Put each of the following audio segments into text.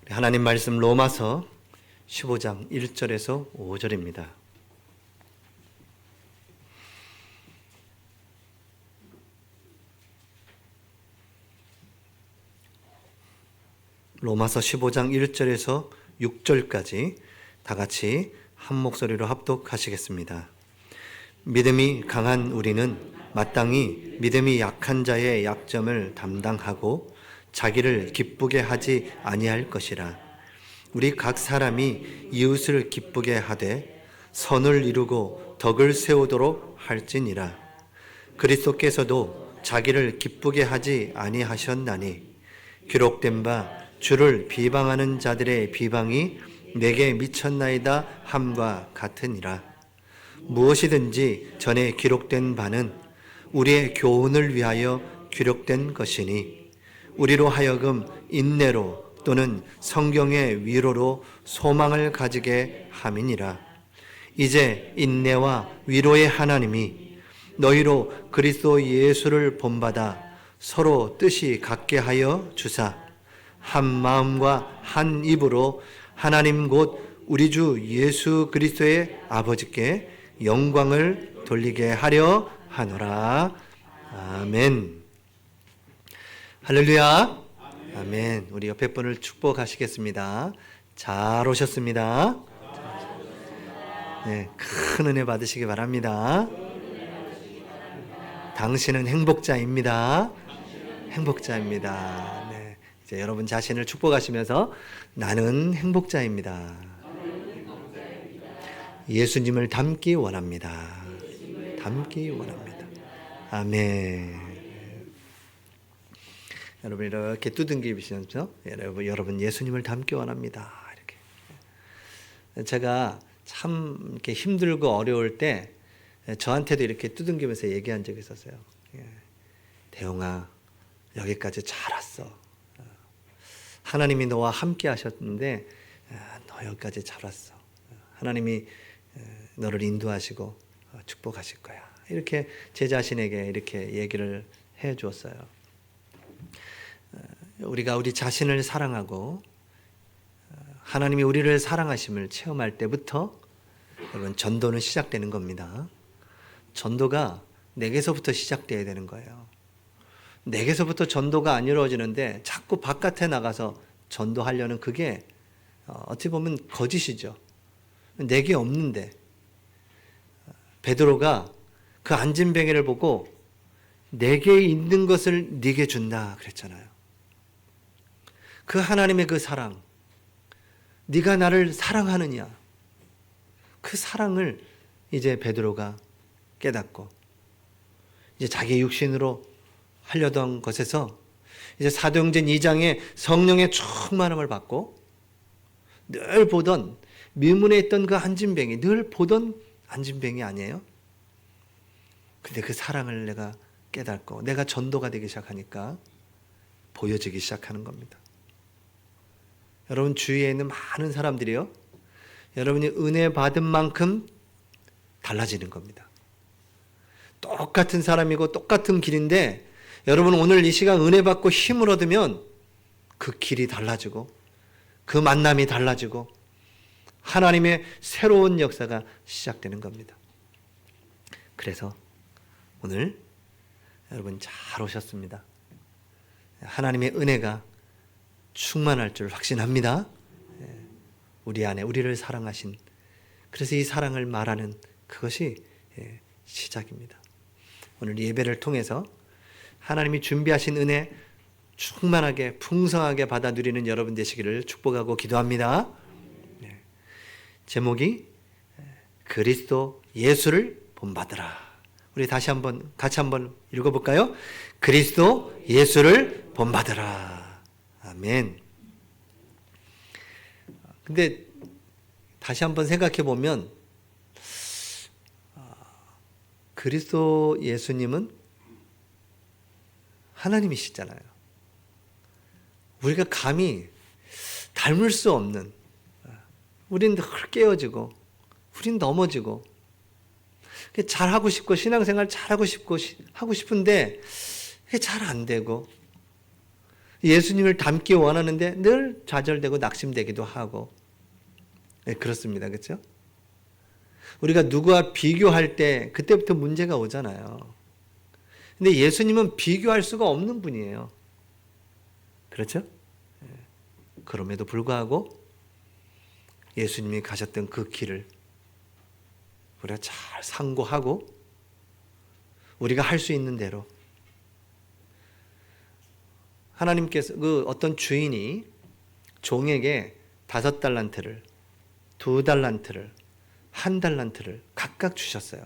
하나님 말씀 로마서 15장 1절에서 5절입니다. 로마서 15장 1절에서 6절까지 다 같이 한 목소리로 합독하시겠습니다. 믿음이 강한 우리는 마땅히 믿음이 약한 자의 약점을 담당하고 자기를 기쁘게 하지 아니할 것이라. 우리 각 사람이 이웃을 기쁘게 하되 선을 이루고 덕을 세우도록 할지니라. 그리스도께서도 자기를 기쁘게 하지 아니하셨나니 기록된 바 주를 비방하는 자들의 비방이 내게 미쳤나이다 함과 같으니라. 무엇이든지 전에 기록된 바는 우리의 교훈을 위하여 기록된 것이니 우리로 하여금 인내로 또는 성경의 위로로 소망을 가지게 함이니라. 이제 인내와 위로의 하나님이 너희로 그리스도 예수를 본받아 서로 뜻이 같게 하여 주사 한 마음과 한 입으로 하나님 곧 우리 주 예수 그리스도의 아버지께 영광을 돌리게 하려 하노라. 아멘. 할렐루야. 아멘. 우리 옆에 분을 축복하시겠습니다. 잘 오셨습니다. 네, 큰 은혜 받으시기 바랍니다. 당신은 행복자입니다. 행복자입니다. 네, 이제 여러분 자신을 축복하시면서 나는 행복자입니다. 예수님을 닮기 원합니다. 닮기 원합니다. 아멘. 여러분 이렇게 두둥기시면서 여러분 예수님을 닮기 원합니다. 이렇게 제가 참 이렇게 힘들고 어려울 때 저한테도 이렇게 두둥기면서 얘기한 적이 있었어요. 대용아, 여기까지 잘 왔어. 하나님이 너와 함께 하셨는데 너 여기까지 잘 왔어. 하나님이 너를 인도하시고 축복하실 거야. 이렇게 제 자신에게 이렇게 얘기를 해 주었어요. 우리가 우리 자신을 사랑하고 하나님이 우리를 사랑하심을 체험할 때부터 여러분 전도는 시작되는 겁니다. 전도가 내게서부터 시작돼야 되는 거예요. 내게서부터 전도가 안 이루어지는데 자꾸 바깥에 나가서 전도하려는 그게 어찌 보면 거짓이죠. 내게 없는데. 베드로가 그 안진뱅이를 보고 내게 있는 것을 네게 준다 그랬잖아요. 그 하나님의 그 사랑, 네가 나를 사랑하느냐, 그 사랑을 이제 베드로가 깨닫고 이제 자기 육신으로 하려던 것에서 이제 사도행전 2장에 성령의 충만함을 받고 늘 보던 미문에 있던 그 안진뱅이, 늘 보던 안진뱅이 아니에요? 근데 그 사랑을 내가 깨닫고 내가 전도가 되기 시작하니까 보여지기 시작하는 겁니다. 여러분 주위에 있는 많은 사람들이요, 여러분이 은혜 받은 만큼 달라지는 겁니다. 똑같은 사람이고 똑같은 길인데 여러분 오늘 이 시간 은혜 받고 힘을 얻으면 그 길이 달라지고 그 만남이 달라지고 하나님의 새로운 역사가 시작되는 겁니다. 그래서 오늘 여러분 잘 오셨습니다. 하나님의 은혜가 충만할 줄 확신합니다. 우리 안에 우리를 사랑하신, 그래서 이 사랑을 말하는 그것이 시작입니다. 오늘 예배를 통해서 하나님이 준비하신 은혜 충만하게 풍성하게 받아 누리는 여러분 되시기를 축복하고 기도합니다. 제목이 그리스도 예수를 본받으라. 우리 다시 한번 같이 한번 읽어볼까요? 그리스도 예수를 본받으라. 아멘. 근데 다시 한번 생각해 보면 그리스도 예수님은 하나님이시잖아요. 우리가 감히 닮을 수 없는, 우린 늘 깨어지고 우린 넘어지고 잘하고 싶고 신앙생활 잘하고 싶고 하고 싶은데 그게 잘 안 되고 예수님을 닮기 원하는데 늘 좌절되고 낙심되기도 하고, 네, 그렇습니다. 그렇죠? 우리가 누구와 비교할 때 그때부터 문제가 오잖아요. 근데 예수님은 비교할 수가 없는 분이에요. 그렇죠? 그럼에도 불구하고 예수님이 가셨던 그 길을 우리가 잘 상고하고 우리가 할 수 있는 대로, 하나님께서 그 어떤 주인이 종에게 5달란트를, 2달란트를, 1달란트를 각각 주셨어요.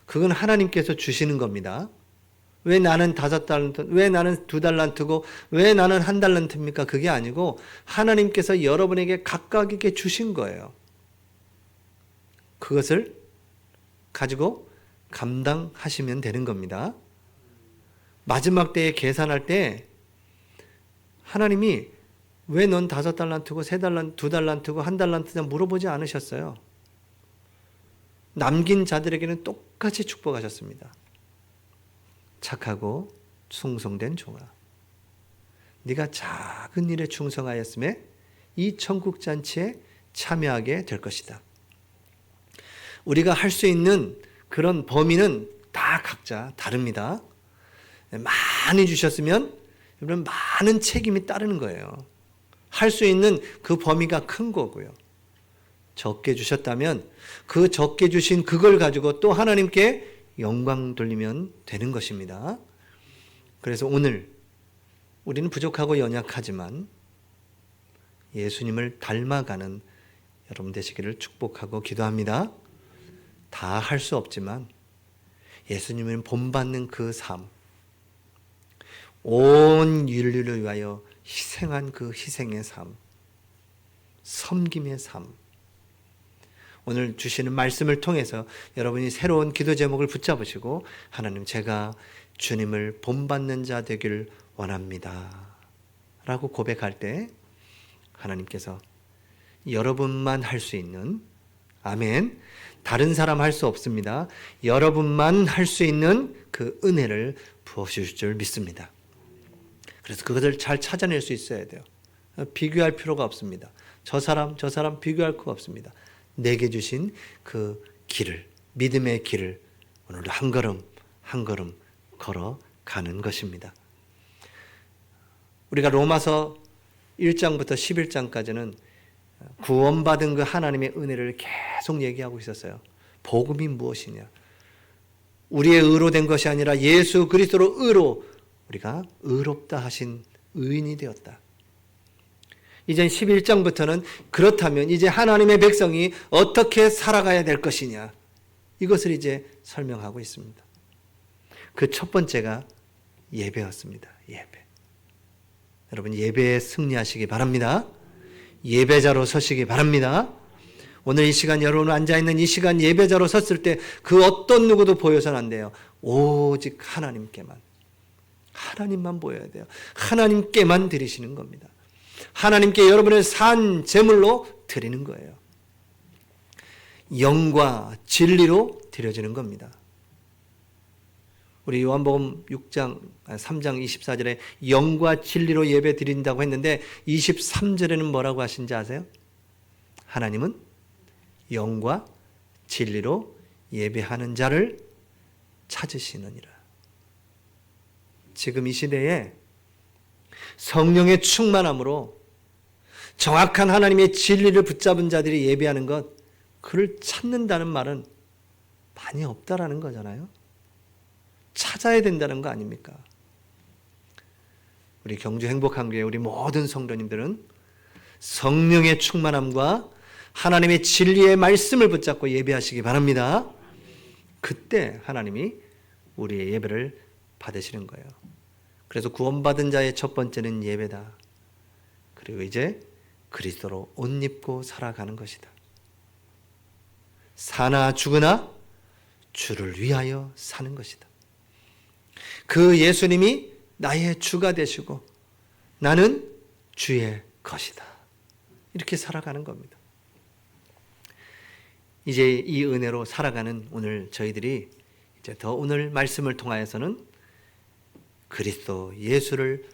그건 하나님께서 주시는 겁니다. 왜 나는 5달란트, 왜 나는 2달란트고 왜 나는 1달란트입니까? 그게 아니고 하나님께서 여러분에게 각각에게 주신 거예요. 그것을 가지고 감당하시면 되는 겁니다. 마지막 때에 계산할 때 하나님이 왜 넌 5달란트고 3달란트, 2달란트고 1달란트냐 물어보지 않으셨어요. 남긴 자들에게는 똑같이 축복하셨습니다. 착하고 충성된 종아, 네가 작은 일에 충성하였음에 이 천국 잔치에 참여하게 될 것이다. 우리가 할 수 있는 그런 범위는 다 각자 다릅니다. 많이 주셨으면 여러분 많은 책임이 따르는 거예요. 할 수 있는 그 범위가 큰 거고요. 적게 주셨다면 그 적게 주신 그걸 가지고 또 하나님께 영광 돌리면 되는 것입니다. 그래서 오늘 우리는 부족하고 연약하지만 예수님을 닮아가는 여러분 되시기를 축복하고 기도합니다. 다 할 수 없지만 예수님을 본받는 그 삶, 온 인류를 위하여 희생한 그 희생의 삶, 섬김의 삶, 오늘 주시는 말씀을 통해서 여러분이 새로운 기도 제목을 붙잡으시고, 하나님, 제가 주님을 본받는 자 되길 원합니다 라고 고백할 때 하나님께서 여러분만 할 수 있는, 아멘, 다른 사람 할 수 없습니다, 여러분만 할 수 있는 그 은혜를 부어주실 줄 믿습니다. 그래서 그것을 잘 찾아낼 수 있어야 돼요. 비교할 필요가 없습니다. 저 사람 비교할 거 없습니다. 내게 주신 그 길을, 믿음의 길을 오늘도 한 걸음 한 걸음 걸어가는 것입니다. 우리가 로마서 1장부터 11장까지는 구원받은 그 하나님의 은혜를 계속 얘기하고 있었어요. 복음이 무엇이냐? 우리의 의로 된 것이 아니라 예수 그리스도로 의로, 우리가 의롭다 하신 의인이 되었다. 이제 11장부터는 그렇다면 이제 하나님의 백성이 어떻게 살아가야 될 것이냐, 이것을 이제 설명하고 있습니다. 그 첫 번째가 예배였습니다. 예배. 여러분, 예배에 승리하시기 바랍니다. 예배자로 서시기 바랍니다. 오늘 이 시간, 여러분 앉아있는 이 시간 예배자로 섰을 때 그 어떤 누구도 보여서는 안 돼요. 오직 하나님만 보여야 돼요. 하나님께만 드리시는 겁니다. 하나님께 여러분의 산 제물로 드리는 거예요. 영과 진리로 드려지는 겁니다. 우리 요한복음 3장 24절에 영과 진리로 예배 드린다고 했는데 23절에는 뭐라고 하신지 아세요? 하나님은 영과 진리로 예배하는 자를 찾으시느니라. 지금 이 시대에 성령의 충만함으로 정확한 하나님의 진리를 붙잡은 자들이 예배하는 것, 그를 찾는다는 말은 많이 없다라는 거잖아요. 찾아야 된다는 거 아닙니까? 우리 경주 행복한교회 우리 모든 성도님들은 성령의 충만함과 하나님의 진리의 말씀을 붙잡고 예배하시기 바랍니다. 그때 하나님이 우리의 예배를 받으시는 거예요. 그래서 구원받은 자의 첫 번째는 예배다. 그리고 이제 그리스도로 옷 입고 살아가는 것이다. 사나 죽으나 주를 위하여 사는 것이다. 그 예수님이 나의 주가 되시고 나는 주의 것이다. 이렇게 살아가는 겁니다. 이제 이 은혜로 살아가는 오늘 저희들이 이제 더 오늘 말씀을 통하여서는 그리스도 예수를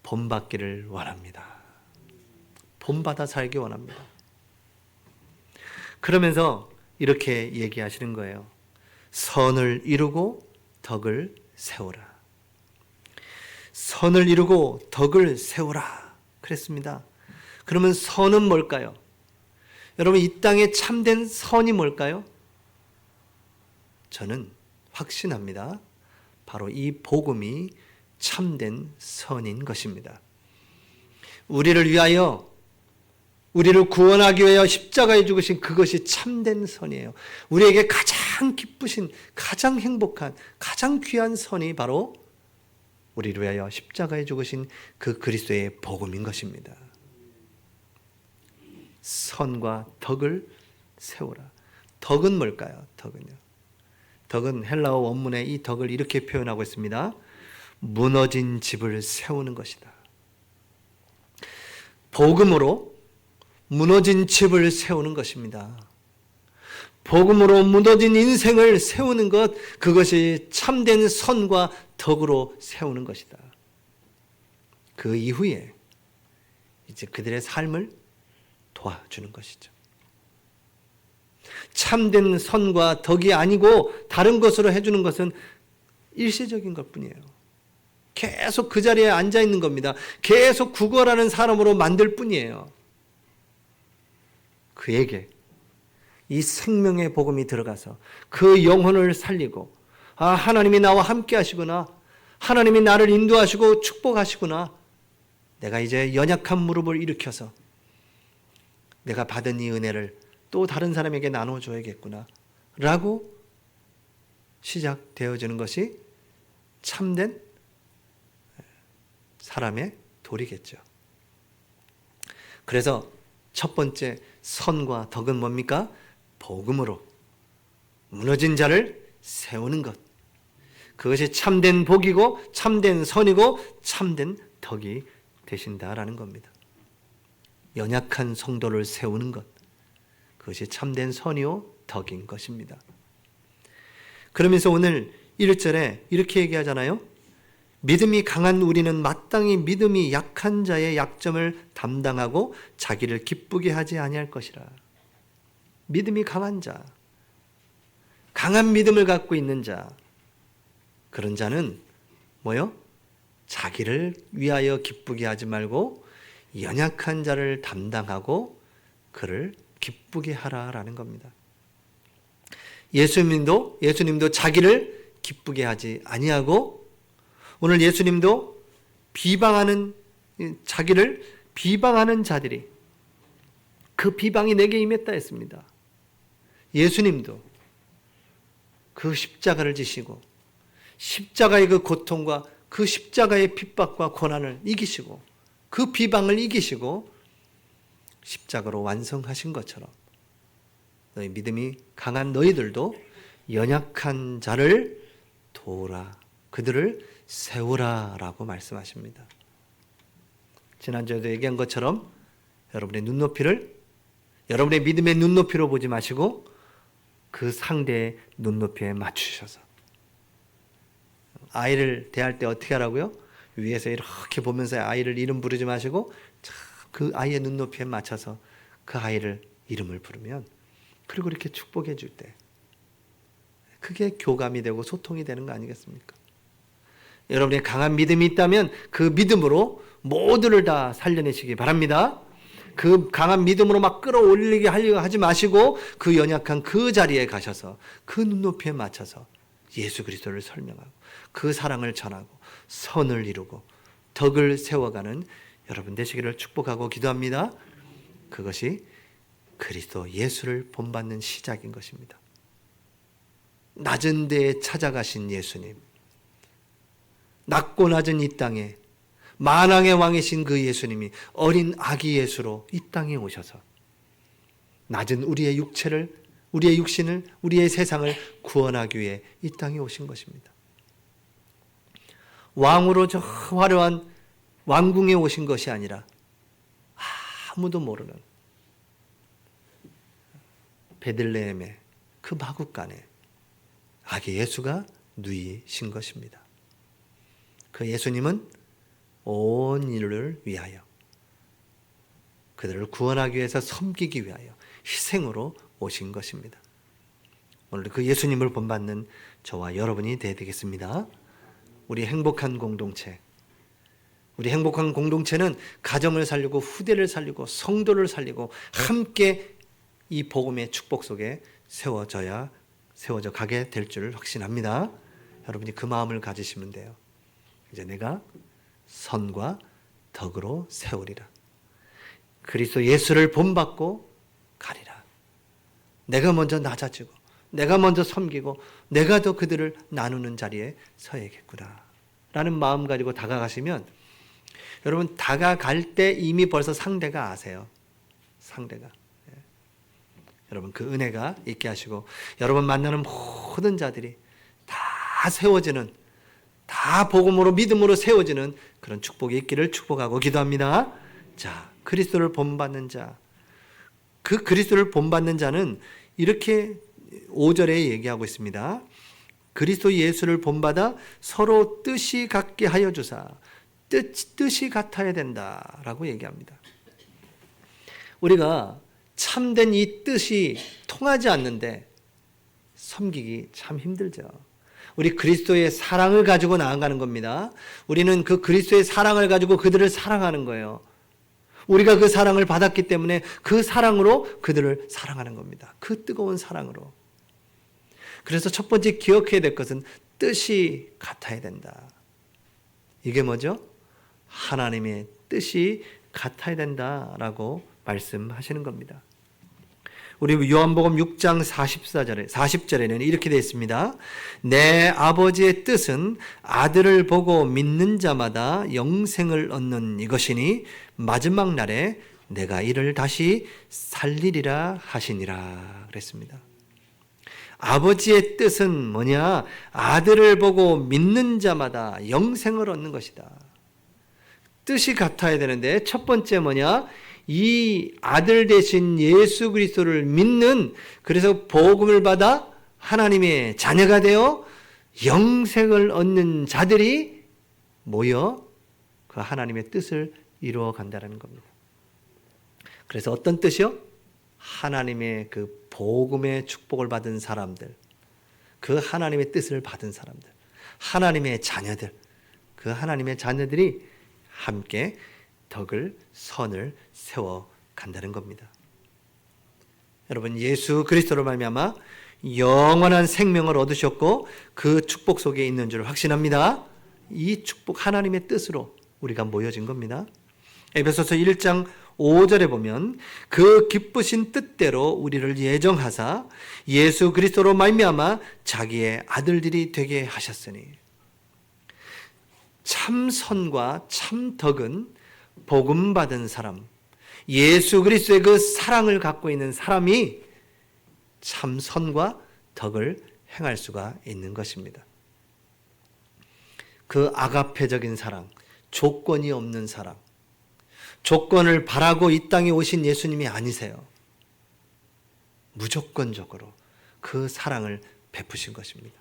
본받기를 원합니다. 본받아 살기 원합니다. 그러면서 이렇게 얘기하시는 거예요. 선을 이루고 덕을 세우라. 선을 이루고 덕을 세우라 그랬습니다. 그러면 선은 뭘까요? 여러분, 이 땅에 참된 선이 뭘까요? 저는 확신합니다. 바로 이 복음이 참된 선인 것입니다. 우리를 위하여, 우리를 구원하기 위하여 십자가에 죽으신 그것이 참된 선이에요. 우리에게 가장 기쁘신, 가장 행복한, 가장 귀한 선이 바로 우리를 위하여 십자가에 죽으신 그 그리스도의 복음인 것입니다. 선과 덕을 세우라. 덕은 뭘까요? 덕은 헬라어 원문에 이 덕을 이렇게 표현하고 있습니다. 무너진 집을 세우는 것이다. 복음으로 무너진 집을 세우는 것입니다. 복음으로 무너진 인생을 세우는 것, 그것이 참된 선과 덕으로 세우는 것이다. 그 이후에 이제 그들의 삶을 도와주는 것이죠. 참된 선과 덕이 아니고 다른 것으로 해주는 것은 일시적인 것뿐이에요. 계속 그 자리에 앉아 있는 겁니다. 계속 구걸하는 사람으로 만들 뿐이에요. 그에게 이 생명의 복음이 들어가서 그 영혼을 살리고, 아, 하나님이 나와 함께 하시구나, 하나님이 나를 인도하시고 축복하시구나, 내가 이제 연약한 무릎을 일으켜서 내가 받은 이 은혜를 또 다른 사람에게 나눠줘야겠구나 라고 시작되어지는 것이 참된 사람의 도리겠죠. 그래서 첫 번째 선과 덕은 뭡니까? 복음으로 무너진 자를 세우는 것. 그것이 참된 복이고 참된 선이고 참된 덕이 되신다라는 겁니다. 연약한 성도를 세우는 것. 그것이 참된 선이요 덕인 것입니다. 그러면서 오늘 1절에 이렇게 얘기하잖아요. 믿음이 강한 우리는 마땅히 믿음이 약한 자의 약점을 담당하고 자기를 기쁘게 하지 아니할 것이라. 믿음이 강한 자, 강한 믿음을 갖고 있는 자, 그런 자는 뭐요? 자기를 위하여 기쁘게 하지 말고 연약한 자를 담당하고 그를 기쁘게 하라라는 겁니다. 예수님도 자기를 기쁘게 하지 아니하고, 오늘 예수님도 자기를 비방하는 자들이 그 비방이 내게 임했다 했습니다. 예수님도 그 십자가를 지시고 십자가의 그 고통과 그 십자가의 핍박과 고난을 이기시고 그 비방을 이기시고 십자가로 완성하신 것처럼 너희 믿음이 강한 너희들도 연약한 자를 도우라, 그들을 세우라라고 말씀하십니다. 지난주에도 얘기한 것처럼 여러분의 눈높이를 여러분의 믿음의 눈높이로 보지 마시고 그 상대의 눈높이에 맞추셔서, 아이를 대할 때 어떻게 하라고요? 위에서 이렇게 보면서 아이를 이름 부르지 마시고 그 아이의 눈높이에 맞춰서 그 아이를 이름을 부르면, 그리고 이렇게 축복해 줄 때 그게 교감이 되고 소통이 되는 거 아니겠습니까? 여러분의 강한 믿음이 있다면 그 믿음으로 모두를 다 살려내시기 바랍니다. 그 강한 믿음으로 막 끌어올리게 하려고 하지 마시고 그 연약한 그 자리에 가셔서 그 눈높이에 맞춰서 예수 그리스도를 설명하고 그 사랑을 전하고 선을 이루고 덕을 세워가는 여러분 되시기를 축복하고 기도합니다. 그것이 그리스도 예수를 본받는 시작인 것입니다. 낮은 데에 찾아가신 예수님, 낮고 낮은 이 땅에 만왕의 왕이신 그 예수님이 어린 아기 예수로 이 땅에 오셔서 낮은 우리의 육체를, 우리의 육신을, 우리의 세상을 구원하기 위해 이 땅에 오신 것입니다. 왕으로 저 화려한 왕궁에 오신 것이 아니라 아무도 모르는 베들레헴의 그 마구간에 아기 예수가 누이신 것입니다. 그 예수님은 온 인류를 위하여, 그들을 구원하기 위해서 섬기기 위하여 희생으로 오신 것입니다. 오늘도 그 예수님을 본받는 저와 여러분이 되어야 되겠습니다. 우리 행복한 공동체, 우리 행복한 공동체는 가정을 살리고 후대를 살리고 성도를 살리고 함께 이 복음의 축복 속에 세워져 가게 될 줄 확신합니다. 여러분이 그 마음을 가지시면 돼요. 이제 내가 선과 덕으로 세우리라. 그리스도 예수를 본받고 가리라. 내가 먼저 낮아지고 내가 먼저 섬기고 내가 더 그들을 나누는 자리에 서야겠구나 라는 마음 가지고 다가가시면, 여러분 다가갈 때 이미 벌써 상대가 아세요. 상대가. 여러분 그 은혜가 있게 하시고 여러분 만나는 모든 자들이 다 세워지는, 다 복음으로 믿음으로 세워지는 그런 축복이 있기를 축복하고 기도합니다. 자, 그리스도를 본받는 자, 그 그리스도를 본받는 자는 이렇게 5절에 얘기하고 있습니다. 그리스도 예수를 본받아 서로 뜻이 같게 하여 주사, 뜻이 같아야 된다라고 얘기합니다. 우리가 참된 이 뜻이 통하지 않는데 섬기기 참 힘들죠. 우리 그리스도의 사랑을 가지고 나아가는 겁니다. 우리는 그 그리스도의 사랑을 가지고 그들을 사랑하는 거예요. 우리가 그 사랑을 받았기 때문에 그 사랑으로 그들을 사랑하는 겁니다. 그 뜨거운 사랑으로. 그래서 첫 번째 기억해야 될 것은 뜻이 같아야 된다. 이게 뭐죠? 하나님의 뜻이 같아야 된다라고 말씀하시는 겁니다. 우리 요한복음 6장 40절에는 이렇게 되어 있습니다. 내 아버지의 뜻은 아들을 보고 믿는 자마다 영생을 얻는 이것이니 마지막 날에 내가 이를 다시 살리리라 하시니라 그랬습니다. 아버지의 뜻은 뭐냐? 아들을 보고 믿는 자마다 영생을 얻는 것이다. 뜻이 같아야 되는데 첫 번째 뭐냐? 이 아들 되신 예수 그리스도를 믿는, 그래서 복음을 받아 하나님의 자녀가 되어 영생을 얻는 자들이 모여 그 하나님의 뜻을 이루어 간다는 겁니다. 그래서 어떤 뜻이요? 하나님의 그 복음의 축복을 받은 사람들, 그 하나님의 뜻을 받은 사람들, 하나님의 자녀들, 그 하나님의 자녀들이 함께 덕을, 선을 세워 간다는 겁니다. 여러분, 예수 그리스도로 말미암아 영원한 생명을 얻으셨고 그 축복 속에 있는 줄 확신합니다. 이 축복 하나님의 뜻으로 우리가 모여진 겁니다. 에베소서 1장 5절에 보면 그 기쁘신 뜻대로 우리를 예정하사 예수 그리스도로 말미암아 자기의 아들들이 되게 하셨으니, 참 선과 참 덕은 복음 받은 사람, 예수 그리스도의 그 사랑을 갖고 있는 사람이 참 선과 덕을 행할 수가 있는 것입니다. 그 아가페적인 사랑, 조건이 없는 사랑, 조건을 바라고 이 땅에 오신 예수님이 아니세요. 무조건적으로 그 사랑을 베푸신 것입니다.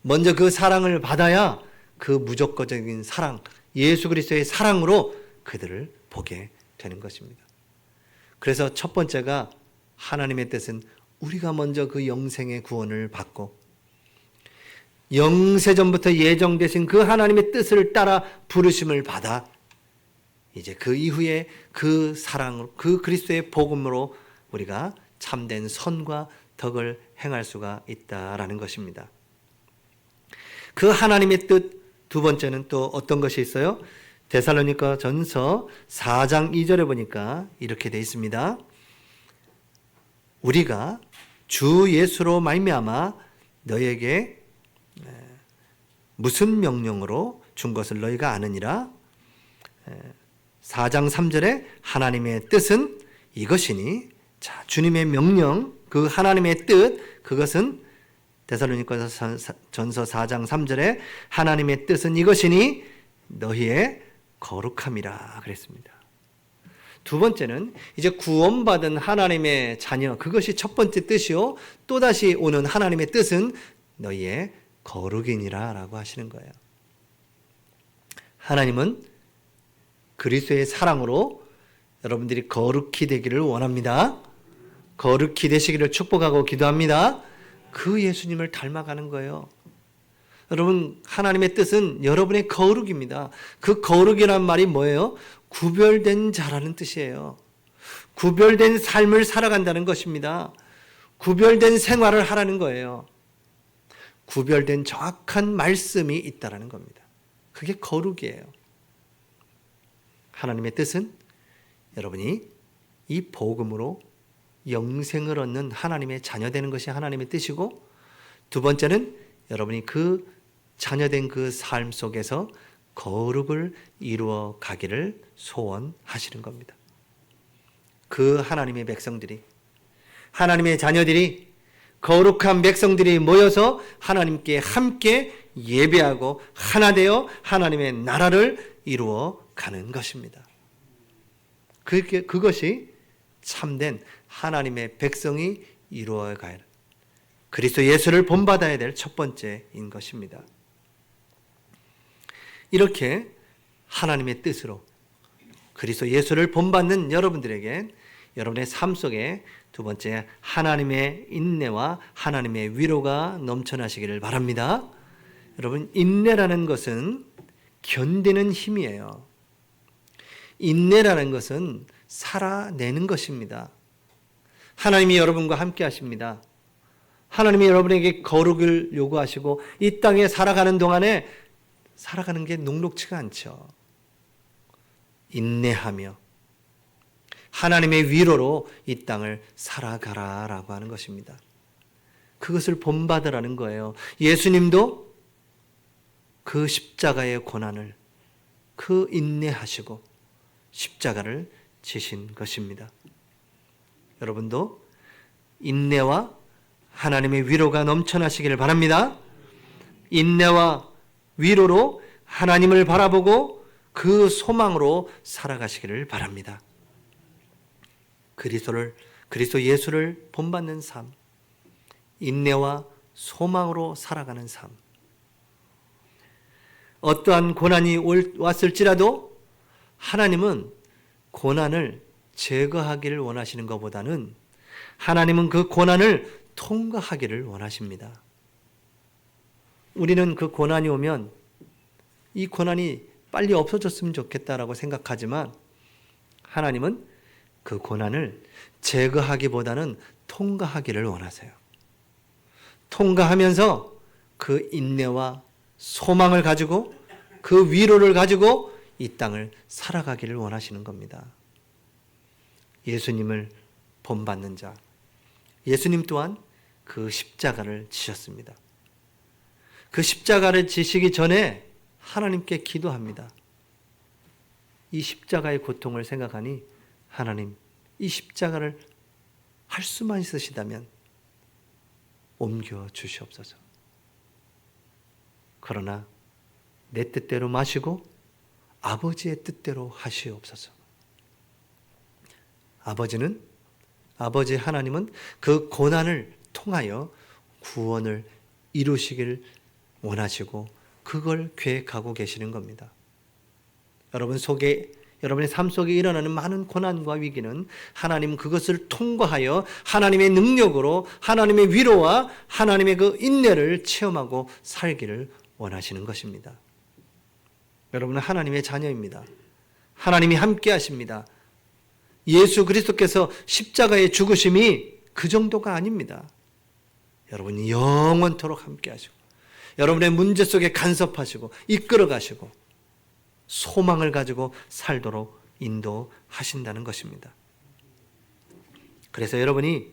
먼저 그 사랑을 받아야 그 무조건적인 사랑, 예수 그리스도의 사랑으로 그들을 보게 되는 것입니다. 그래서 첫 번째가 하나님의 뜻은 우리가 먼저 그 영생의 구원을 받고 영세전부터 예정되신 그 하나님의 뜻을 따라 부르심을 받아 이제 그 이후에 그 사랑, 그 그리스도의 복음으로 우리가 참된 선과 덕을 행할 수가 있다라는 것입니다. 그 하나님의 뜻 두 번째는 또 어떤 것이 있어요? 데살로니가 전서 4장 2절에 보니까 이렇게 되어 있습니다. 우리가 주 예수로 말미암아 너에게 무슨 명령으로 준 것을 너희가 아느니라. 4장 3절에 하나님의 뜻은 이것이니, 자, 주님의 명령, 그 하나님의 뜻, 그것은 데살로니가전서 4장 3절에 하나님의 뜻은 이것이니 너희의 거룩함이라 그랬습니다. 두 번째는 이제 구원받은 하나님의 자녀, 그것이 첫 번째 뜻이요, 또다시 오는 하나님의 뜻은 너희의 거룩이니라 라고 하시는 거예요. 하나님은 그리스도의 사랑으로 여러분들이 거룩히 되기를 원합니다. 거룩히 되시기를 축복하고 기도합니다. 그 예수님을 닮아가는 거예요. 여러분, 하나님의 뜻은 여러분의 거룩입니다. 그 거룩이란 말이 뭐예요? 구별된 자라는 뜻이에요. 구별된 삶을 살아간다는 것입니다. 구별된 생활을 하라는 거예요. 구별된 정확한 말씀이 있다라는 겁니다. 그게 거룩이에요. 하나님의 뜻은 여러분이 이 복음으로 영생을 얻는 하나님의 자녀 되는 것이 하나님의 뜻이고, 두 번째는 여러분이 그 자녀된 그 삶 속에서 거룩을 이루어 가기를 소원하시는 겁니다. 그 하나님의 백성들이, 하나님의 자녀들이, 거룩한 백성들이 모여서 하나님께 함께 예배하고 하나 되어 하나님의 나라를 이루어 가는 것입니다. 그것이 참된 하나님의 백성이 이루어가야 할, 그리스도 예수를 본받아야 될 첫 번째인 것입니다. 이렇게 하나님의 뜻으로 그리스도 예수를 본받는 여러분들에게 여러분의 삶 속에 두 번째, 하나님의 인내와 하나님의 위로가 넘쳐나시기를 바랍니다. 여러분, 인내라는 것은 견디는 힘이에요. 인내라는 것은 살아내는 것입니다. 하나님이 여러분과 함께 하십니다. 하나님이 여러분에게 거룩을 요구하시고 이 땅에 살아가는 동안에 살아가는 게 녹록지가 않죠. 인내하며 하나님의 위로로 이 땅을 살아가라라고 하는 것입니다. 그것을 본받으라는 거예요. 예수님도 그 십자가의 고난을 그 인내하시고 십자가를 지신 것입니다. 여러분도 인내와 하나님의 위로가 넘쳐나시기를 바랍니다. 인내와 위로로 하나님을 바라보고 그 소망으로 살아가시기를 바랍니다. 그리스도 예수를 본받는 삶, 인내와 소망으로 살아가는 삶. 어떠한 고난이 왔을지라도 하나님은 고난을 제거하기를 원하시는 것보다는 하나님은 그 고난을 통과하기를 원하십니다. 우리는 그 고난이 오면 이 고난이 빨리 없어졌으면 좋겠다라고 생각하지만 하나님은 그 고난을 제거하기보다는 통과하기를 원하세요. 통과하면서 그 인내와 소망을 가지고 그 위로를 가지고 이 땅을 살아가기를 원하시는 겁니다. 예수님을 본받는 자, 예수님 또한 그 십자가를 지셨습니다. 그 십자가를 지시기 전에 하나님께 기도합니다. 이 십자가의 고통을 생각하니 하나님, 이 십자가를 할 수만 있으시다면 옮겨 주시옵소서. 그러나 내 뜻대로 마시고 아버지의 뜻대로 하시옵소서. 아버지 하나님은 그 고난을 통하여 구원을 이루시길 원하시고 그걸 계획하고 계시는 겁니다. 여러분의 삶 속에 일어나는 많은 고난과 위기는 하나님은 그것을 통과하여 하나님의 능력으로 하나님의 위로와 하나님의 그 인내를 체험하고 살기를 원하시는 것입니다. 여러분은 하나님의 자녀입니다. 하나님이 함께 하십니다. 예수 그리스도께서 십자가의 죽으심이 그 정도가 아닙니다. 여러분이 영원토록 함께 하시고 여러분의 문제 속에 간섭하시고 이끌어 가시고 소망을 가지고 살도록 인도하신다는 것입니다. 그래서 여러분이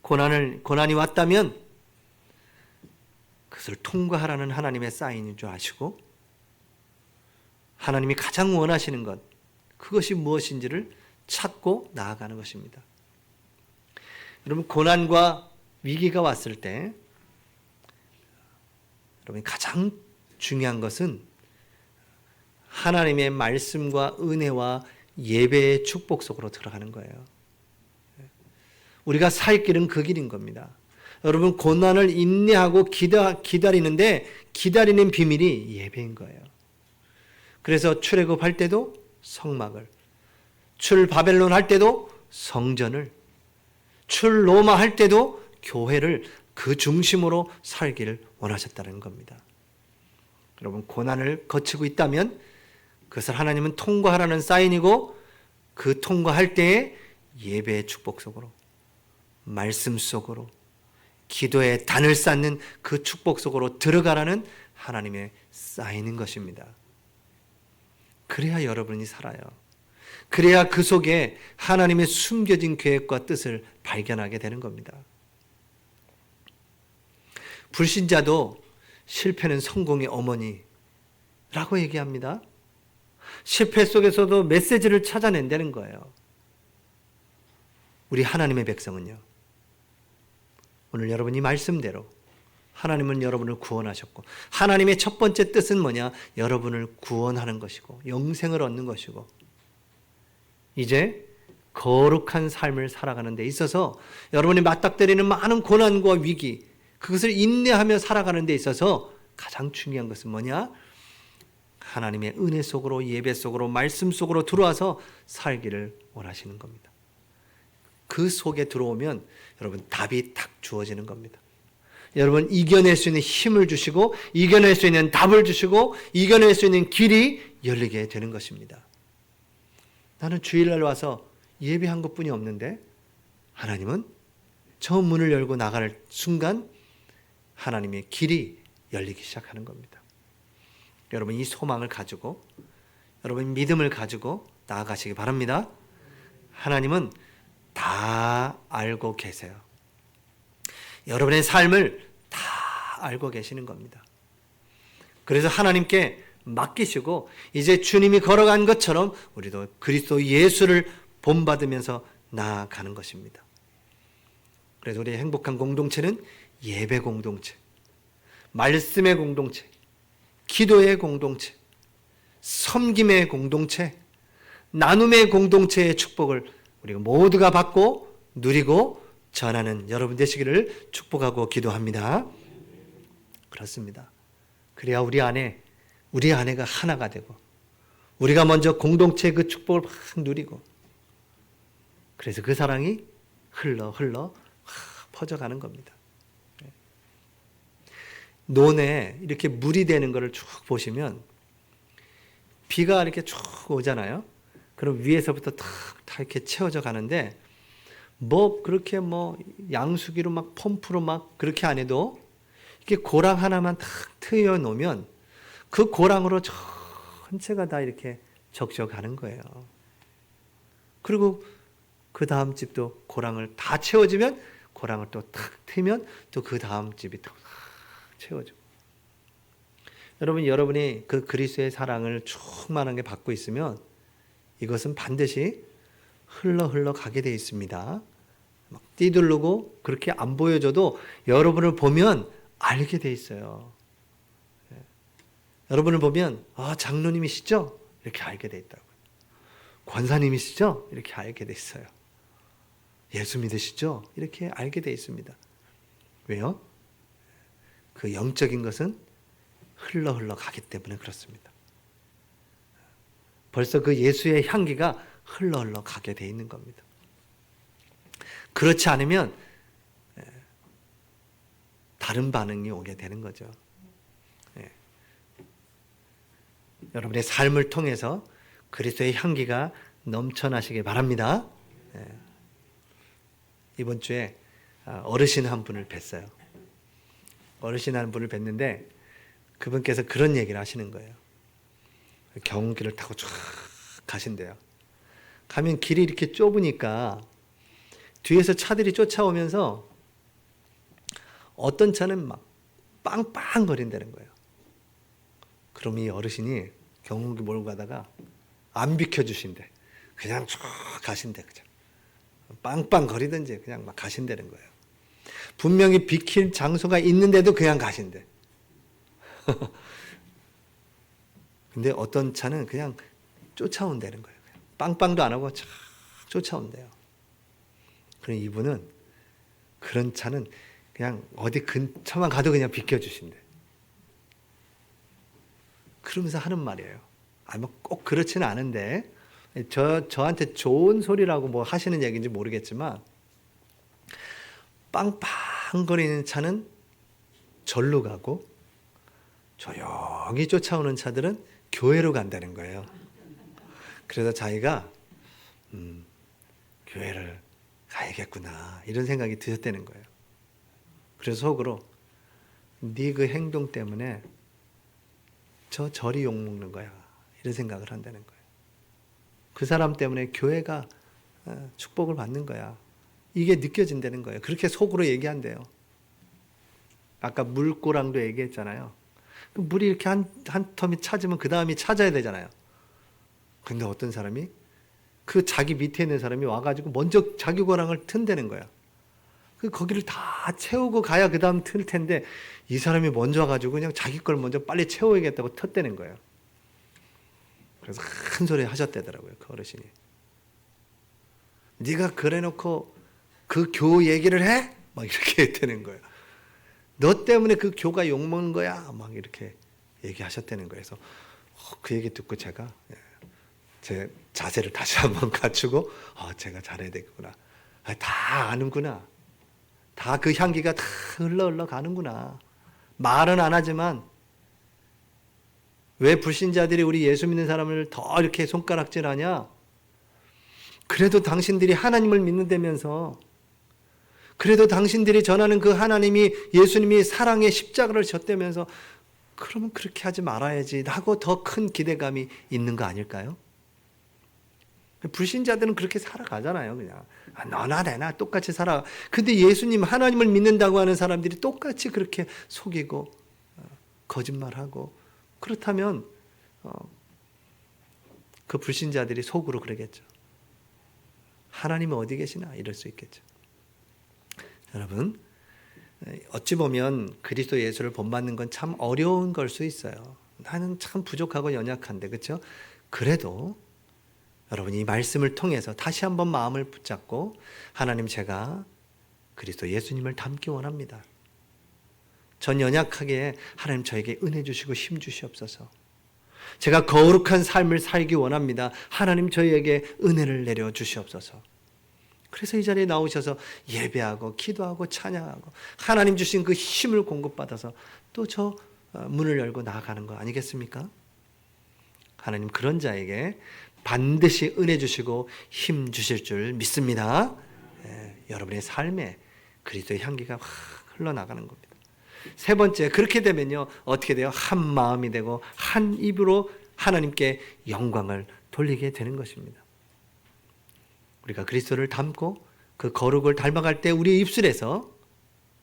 고난이 왔다면 그것을 통과하라는 하나님의 사인인 줄 아시고 하나님이 가장 원하시는 것, 그것이 무엇인지를 찾고 나아가는 것입니다. 여러분, 고난과 위기가 왔을 때 여러분 가장 중요한 것은 하나님의 말씀과 은혜와 예배의 축복 속으로 들어가는 거예요. 우리가 살 길은 그 길인 겁니다. 여러분, 고난을 인내하고 기다리는데 기다리는 비밀이 예배인 거예요. 그래서 출애굽할 때도 성막을, 출 바벨론 할 때도 성전을, 출 로마 할 때도 교회를 그 중심으로 살기를 원하셨다는 겁니다. 여러분, 고난을 거치고 있다면 그것을 하나님은 통과하라는 사인이고, 그 통과할 때에 예배의 축복 속으로, 말씀 속으로, 기도의 단을 쌓는 그 축복 속으로 들어가라는 하나님의 사인인 것입니다. 그래야 여러분이 살아요. 그래야 그 속에 하나님의 숨겨진 계획과 뜻을 발견하게 되는 겁니다. 불신자도 실패는 성공의 어머니라고 얘기합니다. 실패 속에서도 메시지를 찾아낸다는 거예요. 우리 하나님의 백성은요, 오늘 여러분이 말씀대로 하나님은 여러분을 구원하셨고, 하나님의 첫 번째 뜻은 뭐냐? 여러분을 구원하는 것이고 영생을 얻는 것이고, 이제 거룩한 삶을 살아가는 데 있어서 여러분이 맞닥뜨리는 많은 고난과 위기, 그것을 인내하며 살아가는 데 있어서 가장 중요한 것은 뭐냐? 하나님의 은혜 속으로, 예배 속으로, 말씀 속으로 들어와서 살기를 원하시는 겁니다. 그 속에 들어오면 여러분 답이 딱 주어지는 겁니다. 여러분 이겨낼 수 있는 힘을 주시고, 이겨낼 수 있는 답을 주시고, 이겨낼 수 있는 길이 열리게 되는 것입니다. 나는 주일날 와서 예배한 것뿐이 없는데 하나님은 저 문을 열고 나갈 순간 하나님의 길이 열리기 시작하는 겁니다. 여러분 이 소망을 가지고, 여러분 믿음을 가지고 나아가시기 바랍니다. 하나님은 다 알고 계세요. 여러분의 삶을 다 알고 계시는 겁니다. 그래서 하나님께 맡기시고, 이제 주님이 걸어간 것처럼 우리도 그리스도 예수를 본받으면서 나아가는 것입니다. 그래서 우리의 행복한 공동체는 예배 공동체, 말씀의 공동체, 기도의 공동체, 섬김의 공동체, 나눔의 공동체의 축복을 우리가 모두가 받고 누리고 전하는 여러분 되시기를 축복하고 기도합니다. 그렇습니다. 그래야 우리 아내가 하나가 되고, 우리가 먼저 공동체의 그 축복을 막 누리고, 그래서 그 사랑이 흘러 퍼져가는 겁니다. 논에 이렇게 물이 되는 것을 쭉 보시면, 비가 이렇게 쭉 오잖아요. 그럼 위에서부터 탁 이렇게 채워져 가는데, 그렇게 양수기로 막 펌프로 막 그렇게 안 해도 이렇게 고랑 하나만 탁 트여 놓으면 그 고랑으로 전체가 다 이렇게 적셔가는 거예요. 그리고 그 다음 집도 고랑을 다 채워지면, 고랑을 또 탁 트면 또 그 다음 집이 탁 채워지고. 여러분이 그 그리스도의 사랑을 충만하게 받고 있으면 이것은 반드시 흘러 가게 되어 있습니다. 막 띠두르고 그렇게 안 보여줘도 여러분을 보면 알게 되어 있어요. 여러분을 보면 장로님이시죠? 이렇게 알게 되어 있다고요. 권사님이시죠? 이렇게 알게 되어 있어요. 예수 믿으시죠? 이렇게 알게 되어 있습니다. 왜요? 그 영적인 것은 흘러 가기 때문에 그렇습니다. 벌써 그 예수의 향기가 흘러 가게 되어 있는 겁니다. 그렇지 않으면 다른 반응이 오게 되는 거죠. 여러분의 삶을 통해서 그리스도의 향기가 넘쳐나시길 바랍니다. 이번 주에 어르신 한 분을 뵀어요. 어르신 한 분을 뵀는데 그분께서 그런 얘기를 하시는 거예요. 경운길을 타고 쫙 가신대요. 가면 길이 이렇게 좁으니까 뒤에서 차들이 쫓아오면서 어떤 차는 막 빵빵 거린다는 거예요. 그럼 이 어르신이 경운길 몰고 가다가 안 비켜주신대. 그냥 쭉 가신대. 그냥 빵빵 거리든지 그냥 막 가신다는 거예요. 분명히 비킬 장소가 있는데도 그냥 가신대. 근데 어떤 차는 그냥 쫓아온다는 거예요. 빵빵도 안 하고 쫙 쫓아온대요. 그럼 이분은 그런 차는 그냥 어디 근처만 가도 그냥 비켜주신대. 그러면서 하는 말이에요. 아마 꼭 그렇지는 않은데 저한테 좋은 소리라고 뭐 하시는 얘기인지 모르겠지만 빵빵거리는 차는 절로 가고 조용히 쫓아오는 차들은 교회로 간다는 거예요. 그래서 자기가 교회를 가야겠구나 이런 생각이 드셨다는 거예요. 그래서 속으로 네 그 행동 때문에 저 절이 욕먹는 거야 이런 생각을 한다는 거예요. 그 사람 때문에 교회가 축복을 받는 거야. 이게 느껴진다는 거예요. 그렇게 속으로 얘기한대요. 아까 물고랑도 얘기했잖아요. 물이 이렇게 한 텀이 찾으면 그 다음이 찾아야 되잖아요. 근데 어떤 사람이 그 자기 밑에 있는 사람이 와가지고 먼저 자기 고랑을 튼다는 거야. 거기를 다 채우고 가야 그 다음 틀 텐데 이 사람이 먼저 와가지고 그냥 자기 걸 먼저 빨리 채워야겠다고 텄다는 거예요. 그래서 큰 소리 하셨다더라고요. 그 어르신이. 네가 그래놓고 그 교 얘기를 해? 막 이렇게 했다는 거예요. 너 때문에 그 교가 욕먹는 거야. 막 이렇게 얘기하셨다는 거예요. 그래서 그 얘기 듣고 제가 제 자세를 다시 한번 갖추고 제가 잘해야 되겠구나. 다 아는구나. 다 그 향기가 다 흘러 가는구나. 말은 안 하지만 왜 불신자들이 우리 예수 믿는 사람을 더 이렇게 손가락질하냐? 그래도 당신들이 하나님을 믿는다면서, 그래도 당신들이 전하는 그 하나님이 예수님이 사랑의 십자가를 졌다면서, 그러면 그렇게 하지 말아야지 하고 더 큰 기대감이 있는 거 아닐까요? 불신자들은 그렇게 살아가잖아요. 그냥 너나 내나 똑같이 살아. 근데 예수님 하나님을 믿는다고 하는 사람들이 똑같이 그렇게 속이고 거짓말하고, 그렇다면 그 불신자들이 속으로 그러겠죠. 하나님은 어디 계시나 이럴 수 있겠죠. 여러분, 어찌 보면 그리스도 예수를 본받는 건 참 어려운 걸 수 있어요. 나는 참 부족하고 연약한데, 그렇죠? 그래도 여러분 이 말씀을 통해서 다시 한번 마음을 붙잡고, 하나님, 제가 그리스도 예수님을 닮기 원합니다. 전 연약하게 하나님 저에게 은혜 주시고 힘 주시옵소서. 제가 거룩한 삶을 살기 원합니다. 하나님 저에게 은혜를 내려 주시옵소서. 그래서 이 자리에 나오셔서 예배하고 기도하고 찬양하고 하나님 주신 그 힘을 공급받아서 또 저 문을 열고 나아가는 거 아니겠습니까? 하나님 그런 자에게 반드시 은혜 주시고 힘 주실 줄 믿습니다. 여러분의 삶에 그리스도의 향기가 확 흘러나가는 겁니다. 세 번째, 그렇게 되면요 어떻게 돼요? 한 마음이 되고 한 입으로 하나님께 영광을 돌리게 되는 것입니다. 우리가 그리스도를 닮고 그 거룩을 닮아갈 때 우리의 입술에서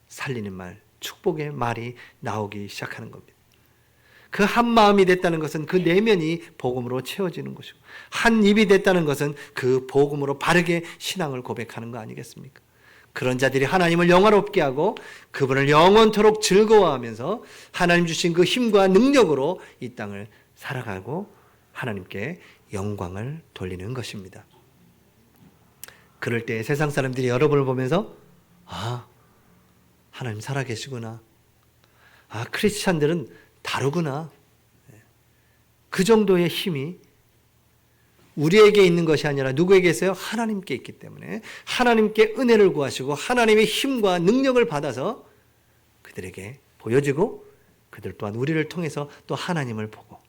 살리는 말, 축복의 말이 나오기 시작하는 겁니다. 그 한 마음이 됐다는 것은 그 내면이 복음으로 채워지는 것이고, 한 입이 됐다는 것은 그 복음으로 바르게 신앙을 고백하는 거 아니겠습니까? 그런 자들이 하나님을 영화롭게 하고 그분을 영원토록 즐거워하면서 하나님 주신 그 힘과 능력으로 이 땅을 살아가고 하나님께 영광을 돌리는 것입니다. 그럴 때 세상 사람들이 여러분을 보면서 하나님 살아계시구나. 크리스찬들은 다르구나. 그 정도의 힘이 우리에게 있는 것이 아니라 누구에게 있어요? 하나님께 있기 때문에 하나님께 은혜를 구하시고 하나님의 힘과 능력을 받아서 그들에게 보여지고 그들 또한 우리를 통해서 또 하나님을 보고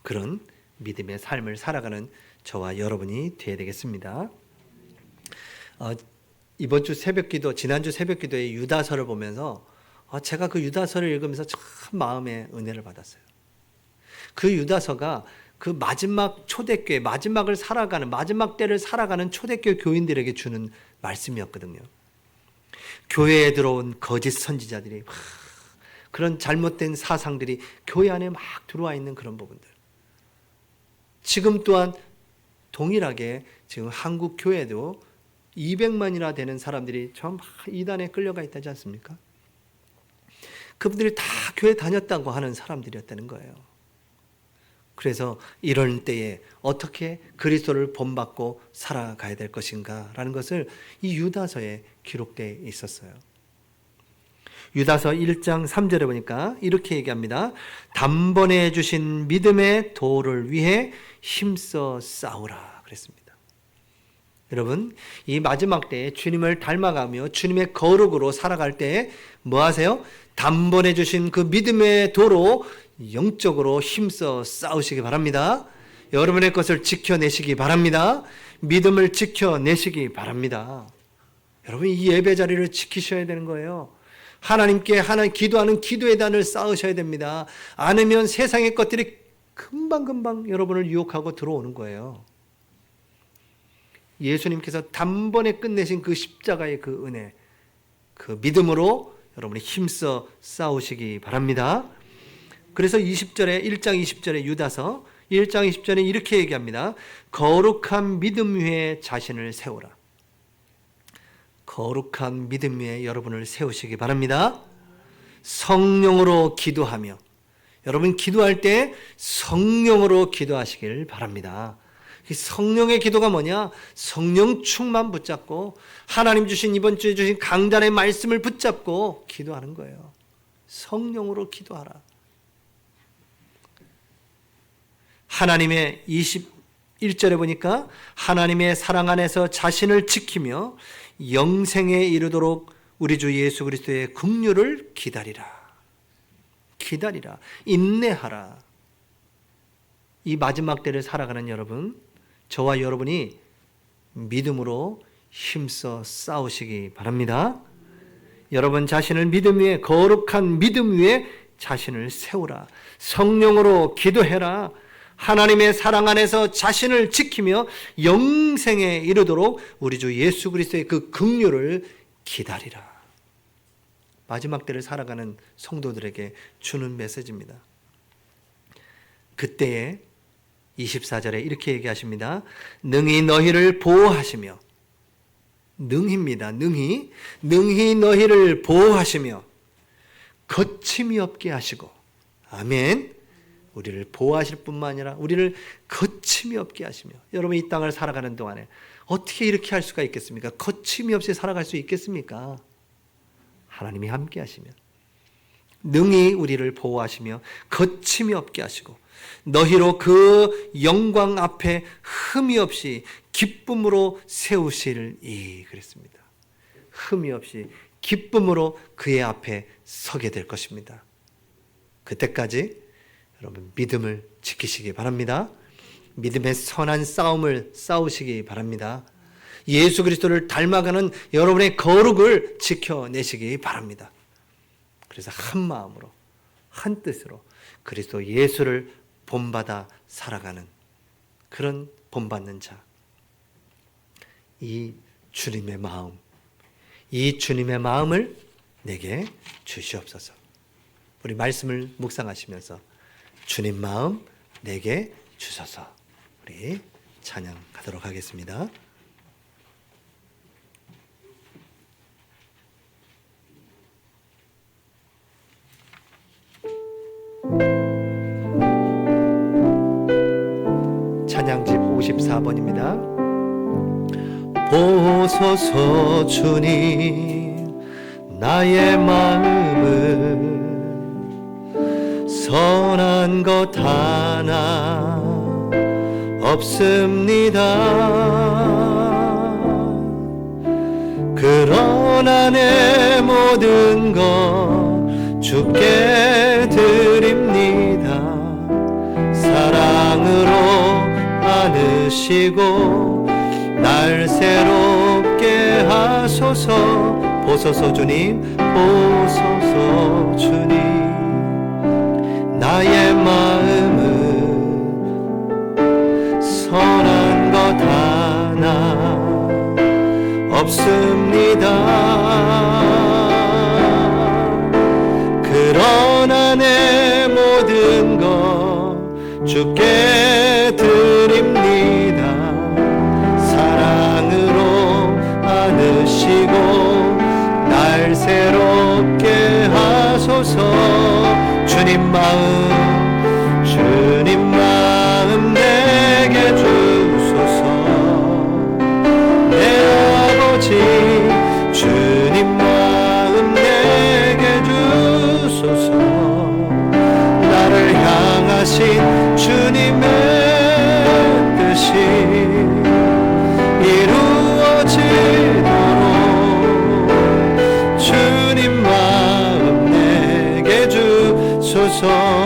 그런 믿음의 삶을 살아가는 저와 여러분이 되어야 되겠습니다. 이번 주 새벽기도, 지난주 새벽기도의 유다서를 보면서 제가 그 유다서를 읽으면서 참 마음의 은혜를 받았어요. 그 유다서가 그 마지막 초대교회, 마지막을 살아가는, 마지막 때를 살아가는 초대교회 교인들에게 주는 말씀이었거든요. 교회에 들어온 거짓 선지자들이 그런 잘못된 사상들이 교회 안에 막 들어와 있는 그런 부분들. 지금 또한 동일하게 지금 한국 교회도 200만이나 되는 사람들이 전 이단에 끌려가 있다지 않습니까? 그분들이 다 교회 다녔다고 하는 사람들이었다는 거예요. 그래서 이런 때에 어떻게 그리스도를 본받고 살아가야 될 것인가 라는 것을 이 유다서에 기록되어 있었어요. 유다서 1장 3절에 보니까 이렇게 얘기합니다. 단번에 주신 믿음의 도를 위해 힘써 싸우라 그랬습니다. 여러분, 이 마지막 때에 주님을 닮아가며 주님의 거룩으로 살아갈 때 뭐 하세요? 단번에 주신 그 믿음의 도로 영적으로 힘써 싸우시기 바랍니다. 여러분의 것을 지켜내시기 바랍니다. 믿음을 지켜내시기 바랍니다. 여러분, 이 예배 자리를 지키셔야 되는 거예요. 하나님께 기도하는 기도의 단을 쌓으셔야 됩니다. 않으면 세상의 것들이 금방금방 여러분을 유혹하고 들어오는 거예요. 예수님께서 단번에 끝내신 그 십자가의 그 은혜, 그 믿음으로 여러분이 힘써 싸우시기 바랍니다. 그래서 1장 20절에 유다서 1장 20절에 이렇게 얘기합니다. 거룩한 믿음 위에 자신을 세우라. 거룩한 믿음 위에 여러분을 세우시기 바랍니다. 성령으로 기도하며, 여러분 기도할 때 성령으로 기도하시길 바랍니다. 성령의 기도가 뭐냐? 성령 충만 붙잡고 하나님 주신 이번 주에 주신 강단의 말씀을 붙잡고 기도하는 거예요. 성령으로 기도하라. 하나님의 21절에 보니까 하나님의 사랑 안에서 자신을 지키며 영생에 이르도록 우리 주 예수 그리스도의 긍휼을 기다리라. 기다리라. 인내하라. 이 마지막 때를 살아가는 여러분, 저와 여러분이 믿음으로 힘써 싸우시기 바랍니다. 여러분 자신을 믿음 위에, 거룩한 믿음 위에 자신을 세우라. 성령으로 기도해라. 하나님의 사랑 안에서 자신을 지키며 영생에 이르도록 우리 주 예수 그리스도의 그 긍휼을 기다리라. 마지막 때를 살아가는 성도들에게 주는 메시지입니다. 그때에 24절에 이렇게 얘기하십니다. 능히 너희를 보호하시며, 능히입니다. 능히 너희를 보호하시며 거침이 없게 하시고, 아멘. 우리를 보호하실 뿐만 아니라 우리를 거침이 없게 하시며, 여러분 이 땅을 살아가는 동안에 어떻게 이렇게 할 수가 있겠습니까? 거침이 없이 살아갈 수 있겠습니까? 하나님이 함께 하시면 능히 우리를 보호하시며 거침이 없게 하시고 너희로 그 영광 앞에 흠이 없이 기쁨으로 세우시리이 그랬습니다. 흠이 없이 기쁨으로 그의 앞에 서게 될 것입니다. 그때까지 여러분 믿음을 지키시기 바랍니다. 믿음의 선한 싸움을 싸우시기 바랍니다. 예수 그리스도를 닮아가는 여러분의 거룩을 지켜내시기 바랍니다. 그래서 한 마음으로, 한 뜻으로 그리스도 예수를 본받아 살아가는 그런 본받는 자, 이 주님의 마음, 이 주님의 마음을 내게 주시옵소서. 우리 말씀을 묵상하시면서 주님 마음 내게 주소서. 우리 찬양하도록 하겠습니다. 찬양집 54번입니다. 보소서 주님 나의 마음을 선한 것 하나 없습니다. 그러나 내 모든 것 주께 드립니다. 사랑으로 안으시고 날 새롭게 하소서. 보소서 주님, 보소서 주님 나의 마음은 선한 것 하나 없습니다. 그러나 내 모든 것 주께 드립니다. 사랑으로 안으시고 날 새롭게 하소서. 주님 마음 내게 주소서. 내 아버지 주님 마음 내게 주소서.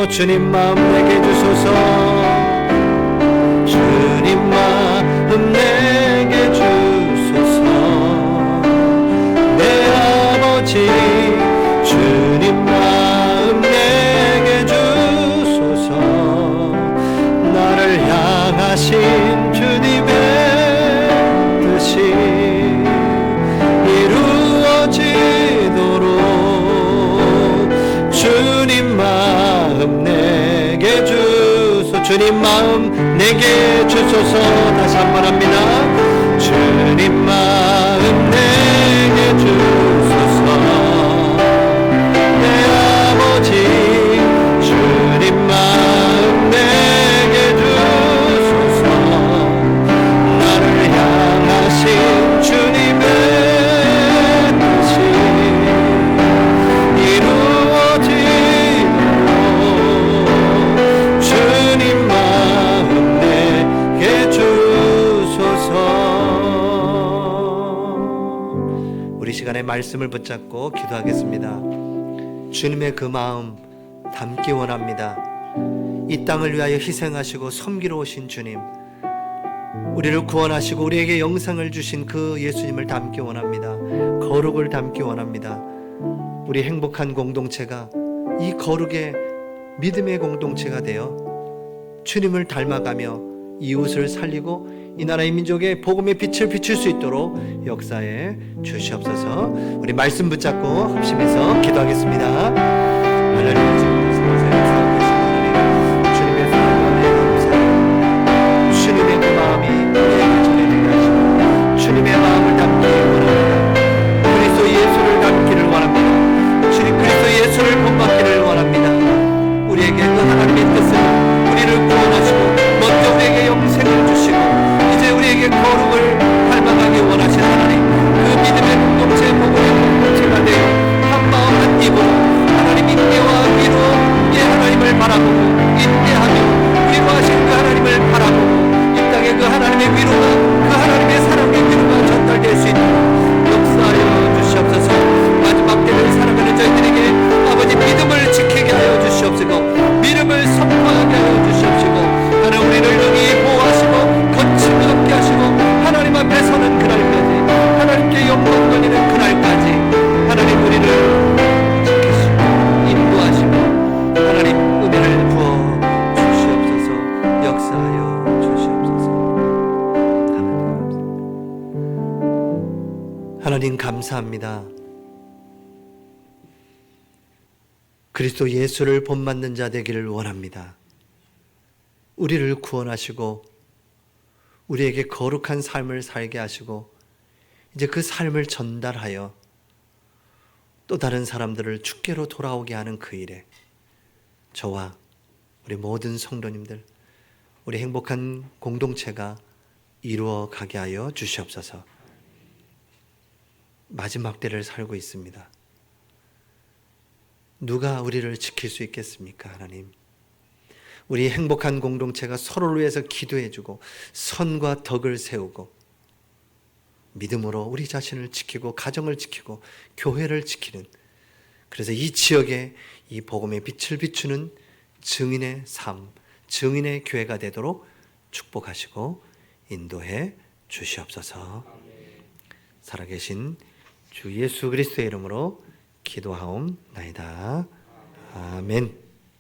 주님 마음 내게 주소서. 주님 마음 내게 주소서. 내 아버지 주님 마음 내게 주소서. 나를 향하신 주님의 뜻이 이루어지도록 주님 마음 내게 주소서. 주님 마음 내게 주소서. 다시 한번 합니다. 주님 마음 내게 주소서. 내 아버지 주님 마음 내게 주소서. 나를 향하신 주님의 뜻이 이루어지도록 주님 마음 내게 주소서. 우리 시간에 말씀을 붙잡고 기도하겠습니다. 주님의 그 마음 담기 원합니다. 이 땅을 위하여 희생하시고 섬기러 오신 주님, 우리를 구원하시고 우리에게 영생을 주신 그 예수님을 담기 원합니다. 거룩을 담기 원합니다. 우리 행복한 공동체가 이 거룩의 믿음의 공동체가 되어 주님을 닮아가며 이웃을 살리고 이 나라의 민족의 복음의 빛을 비출 수 있도록 역사해 주시옵소서. 우리 말씀 붙잡고 합심해서 기도하겠습니다. 하나님 지금도 살아계신 하나님, 주님의 사랑과 감사합니다. 주님의 그 마음이 우리에게 전해지게 하시고 주님의 마음을 담기 원합니다. 그리스도 예수를 담기를 원합니다. 주님 그리스도 예수를 본받기를 원합니다. 우리에게 그 하나님의 뜻을 우리를 구원하시고 먼저 우리에게 영생을 주시고 이제 우리에게 거룩을 닮아가기 원하신 하나님, 그 믿음의 공동체, 복음의 공동체가 되어 한마음 한입으로 하나님 인내와 위로 이 하나님을 바라보고 인내하며 위로하신 그 하나님을 바라보고 이 땅에 그 하나님의 위로가, 그 하나님의 사랑의 위로가 전달될 수 있도록 역사하여 주시옵소서. 마지막 때를 살아가는 저희들에게 아버지 믿음을 지키게 하여 주시옵시고 믿음을 선포하게 하여 주시옵시고 하나님 우리를 능히 보호하시고 거침을 얻게 하시고 하나님 앞에 서는 그날까지, 하나님께 영광 돌리는 그날까지 하나님 우리를 지키시고 인도하시고 하나님 은혜를 부어 주시옵소서. 역사하여 주시옵소서. 하나님 감사합니다. 그리스도 예수를 본받는 자 되기를 원합니다. 우리를 구원하시고 우리에게 거룩한 삶을 살게 하시고 이제 그 삶을 전달하여 또 다른 사람들을 주께로 돌아오게 하는 그 일에 저와 우리 모든 성도님들, 우리 행복한 공동체가 이루어 가게 하여 주시옵소서. 마지막 때를 살고 있습니다. 누가 우리를 지킬 수 있겠습니까? 하나님, 우리 행복한 공동체가 서로를 위해서 기도해주고 선과 덕을 세우고 믿음으로 우리 자신을 지키고 가정을 지키고 교회를 지키는, 그래서 이 지역에 이 복음의 빛을 비추는 증인의 삶, 증인의 교회가 되도록 축복하시고 인도해 주시옵소서. 살아계신 주 예수 그리스도의 이름으로 기도하옵나이다. 아멘.